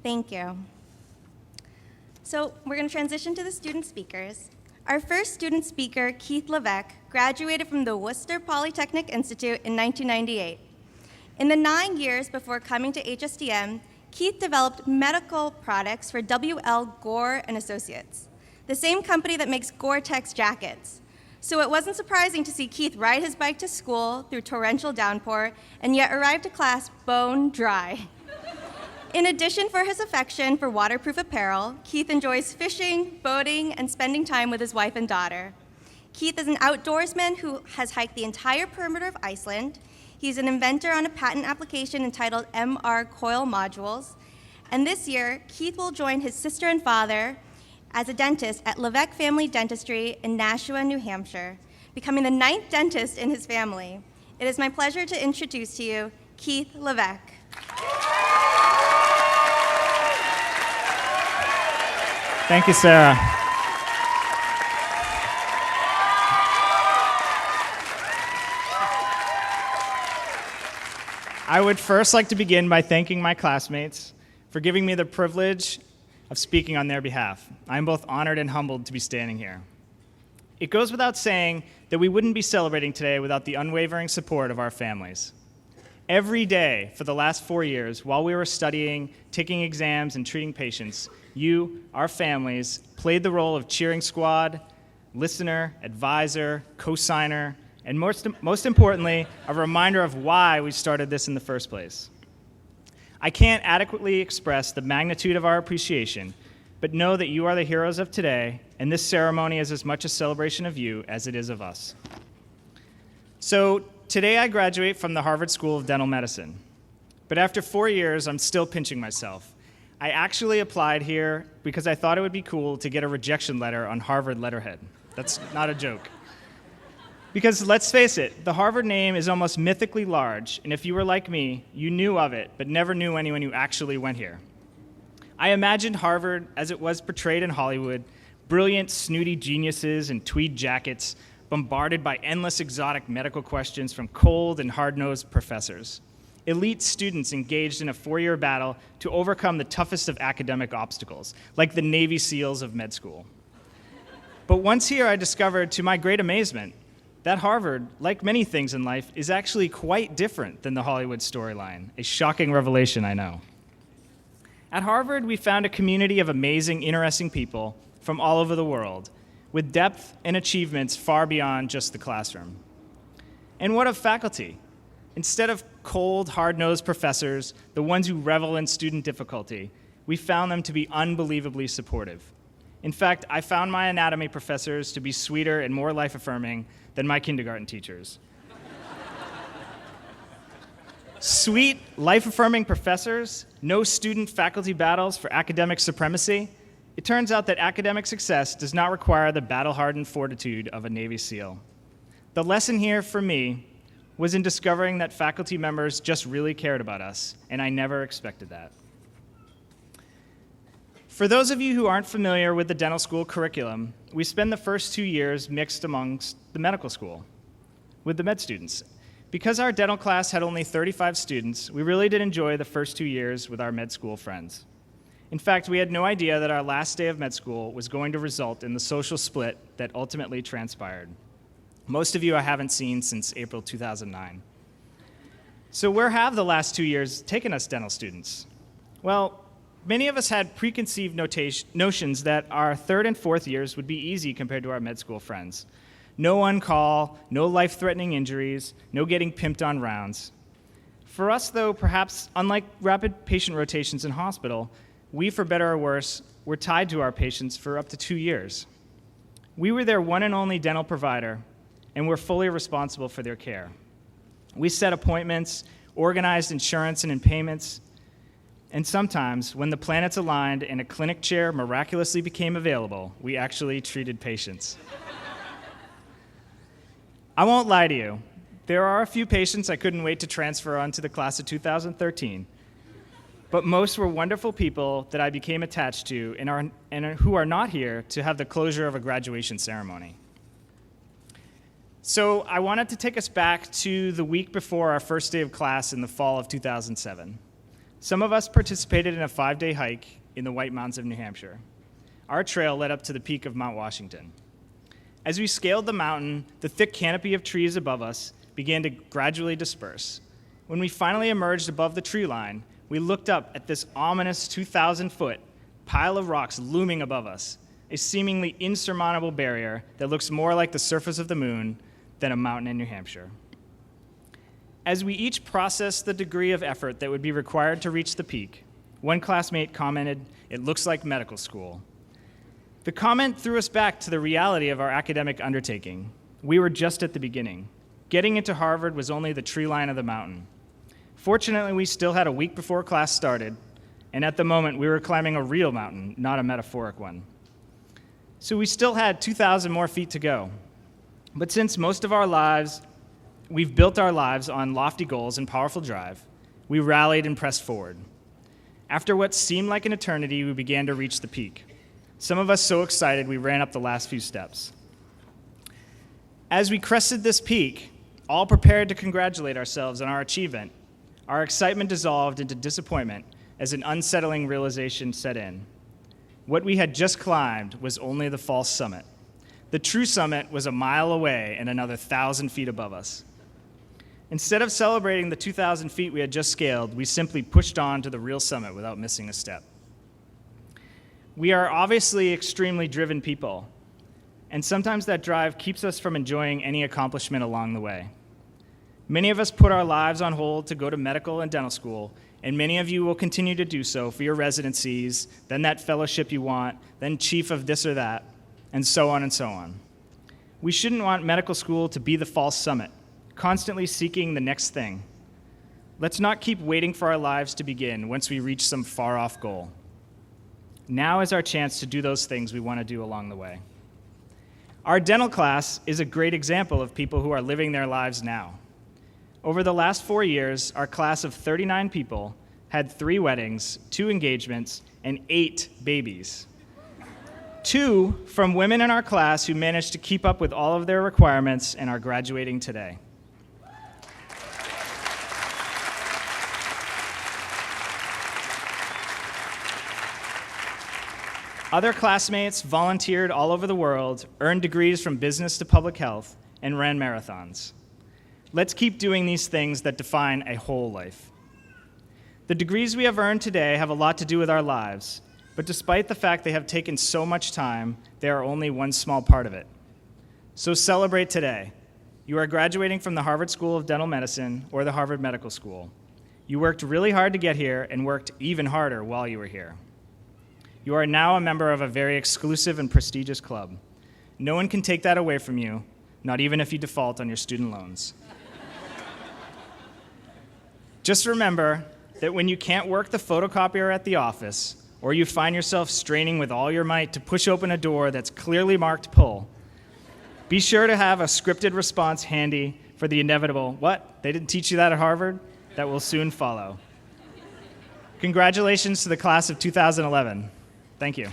Thank you. So we're going to transition to the student speakers. Our first student speaker, Keith Levesque, graduated from the Worcester Polytechnic Institute in 1998. In the 9 years before coming to HSDM, Keith developed medical products for W.L. Gore and Associates, the same company that makes Gore-Tex jackets. So it wasn't surprising to see Keith ride his bike to school through torrential downpour and yet arrive to class bone dry. In addition for his affection for waterproof apparel, Keith enjoys fishing, boating, and spending time with his wife and daughter. Keith is an outdoorsman who has hiked the entire perimeter of Iceland. He's an inventor on a patent application entitled MR Coil Modules. And this year, Keith will join his sister and father as a dentist at Levesque Family Dentistry in Nashua, New Hampshire, becoming the 9th dentist in his family. It is my pleasure to introduce to you Keith Levesque. Thank you, Sarah. I would first like to begin by thanking my classmates for giving me the privilege of speaking on their behalf. I am both honored and humbled to be standing here. It goes without saying that we wouldn't be celebrating today without the unwavering support of our families. Every day for the last 4 years, while we were studying, taking exams, and treating patients, you, our families, played the role of cheering squad, listener, advisor, co-signer, and most importantly, a reminder of why we started this in the first place. I can't adequately express the magnitude of our appreciation, but know that you are the heroes of today, and this ceremony is as much a celebration of you as it is of us. So today I graduate from the Harvard School of Dental Medicine, but after 4 years, I'm still pinching myself. I actually applied here because I thought it would be cool to get a rejection letter on Harvard letterhead. That's not a joke. Because let's face it, the Harvard name is almost mythically large, and if you were like me, you knew of it, but never knew anyone who actually went here. I imagined Harvard as it was portrayed in Hollywood, brilliant, snooty geniuses in tweed jackets, bombarded by endless exotic medical questions from cold and hard-nosed professors. Elite students engaged in a 4-year battle to overcome the toughest of academic obstacles, like the Navy SEALs of med school. But once here, I discovered, to my great amazement, that Harvard, like many things in life, is actually quite different than the Hollywood storyline. A shocking revelation, I know. At Harvard, we found a community of amazing, interesting people from all over the world, with depth and achievements far beyond just the classroom. And what of faculty? Instead of cold, hard-nosed professors, the ones who revel in student difficulty, we found them to be unbelievably supportive. In fact, I found my anatomy professors to be sweeter and more life-affirming than my kindergarten teachers. Sweet, life-affirming professors, no student-faculty battles for academic supremacy. It turns out that academic success does not require the battle-hardened fortitude of a Navy SEAL. The lesson here for me was in discovering that faculty members just really cared about us, and I never expected that. For those of you who aren't familiar with the dental school curriculum, we spend the first 2 years mixed amongst the medical school with the med students. Because our dental class had only 35 students, we really did enjoy the first 2 years with our med school friends. In fact, we had no idea that our last day of med school was going to result in the social split that ultimately transpired. Most of you I haven't seen since April 2009. So where have the last 2 years taken us dental students? Well, many of us had preconceived notions that our third and fourth years would be easy compared to our med school friends. No on-call, no life-threatening injuries, no getting pimped on rounds. For us, though, perhaps unlike rapid patient rotations in hospital, we, for better or worse, were tied to our patients for up to 2 years. We were their one and only dental provider, and we're fully responsible for their care. We set appointments, organized insurance and payments, and sometimes, when the planets aligned and a clinic chair miraculously became available, we actually treated patients. I won't lie to you. There are a few patients I couldn't wait to transfer onto the class of 2013, but most were wonderful people that I became attached to and who are not here to have the closure of a graduation ceremony. So I wanted to take us back to the week before our first day of class in the fall of 2007. Some of us participated in a 5-day hike in the White Mountains of New Hampshire. Our trail led up to the peak of Mount Washington. As we scaled the mountain, the thick canopy of trees above us began to gradually disperse. When we finally emerged above the tree line, we looked up at this ominous 2,000-foot pile of rocks looming above us, a seemingly insurmountable barrier that looks more like the surface of the moon than a mountain in New Hampshire. As we each processed the degree of effort that would be required to reach the peak, one classmate commented, "It looks like medical school." The comment threw us back to the reality of our academic undertaking. We were just at the beginning. Getting into Harvard was only the tree line of the mountain. Fortunately, we still had a week before class started, and at the moment, we were climbing a real mountain, not a metaphoric one. So we still had 2,000 more feet to go. But since most of our lives, we've built our lives on lofty goals and powerful drive, we rallied and pressed forward. After what seemed like an eternity, we began to reach the peak. Some of us so excited we ran up the last few steps. As we crested this peak, all prepared to congratulate ourselves on our achievement, our excitement dissolved into disappointment as an unsettling realization set in. What we had just climbed was only the false summit. The true summit was a mile away and another 1,000 feet above us. Instead of celebrating the 2,000 feet we had just scaled, we simply pushed on to the real summit without missing a step. We are obviously extremely driven people, and sometimes that drive keeps us from enjoying any accomplishment along the way. Many of us put our lives on hold to go to medical and dental school, and many of you will continue to do so for your residencies, then that fellowship you want, then chief of this or that, and so on and so on. We shouldn't want medical school to be the false summit, constantly seeking the next thing. Let's not keep waiting for our lives to begin once we reach some far-off goal. Now is our chance to do those things we want to do along the way. Our dental class is a great example of people who are living their lives now. Over the last 4 years, our class of 39 people had 3 weddings, 2 engagements, and 8 babies. 2 from women in our class who managed to keep up with all of their requirements and are graduating today. Other classmates volunteered all over the world, earned degrees from business to public health, and ran marathons. Let's keep doing these things that define a whole life. The degrees we have earned today have a lot to do with our lives, but despite the fact they have taken so much time, they are only one small part of it. So celebrate today. You are graduating from the Harvard School of Dental Medicine or the Harvard Medical School. You worked really hard to get here and worked even harder while you were here. You are now a member of a very exclusive and prestigious club. No one can take that away from you, not even if you default on your student loans. Just remember that when you can't work the photocopier at the office, or you find yourself straining with all your might to push open a door that's clearly marked pull, be sure to have a scripted response handy for the inevitable, "What? They didn't teach you that at Harvard?" that will soon follow. Congratulations to the class of 2011. Thank you.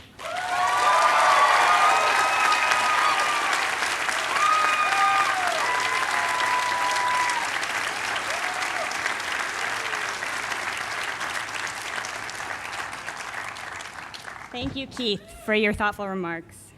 Thank you, Keith, for your thoughtful remarks.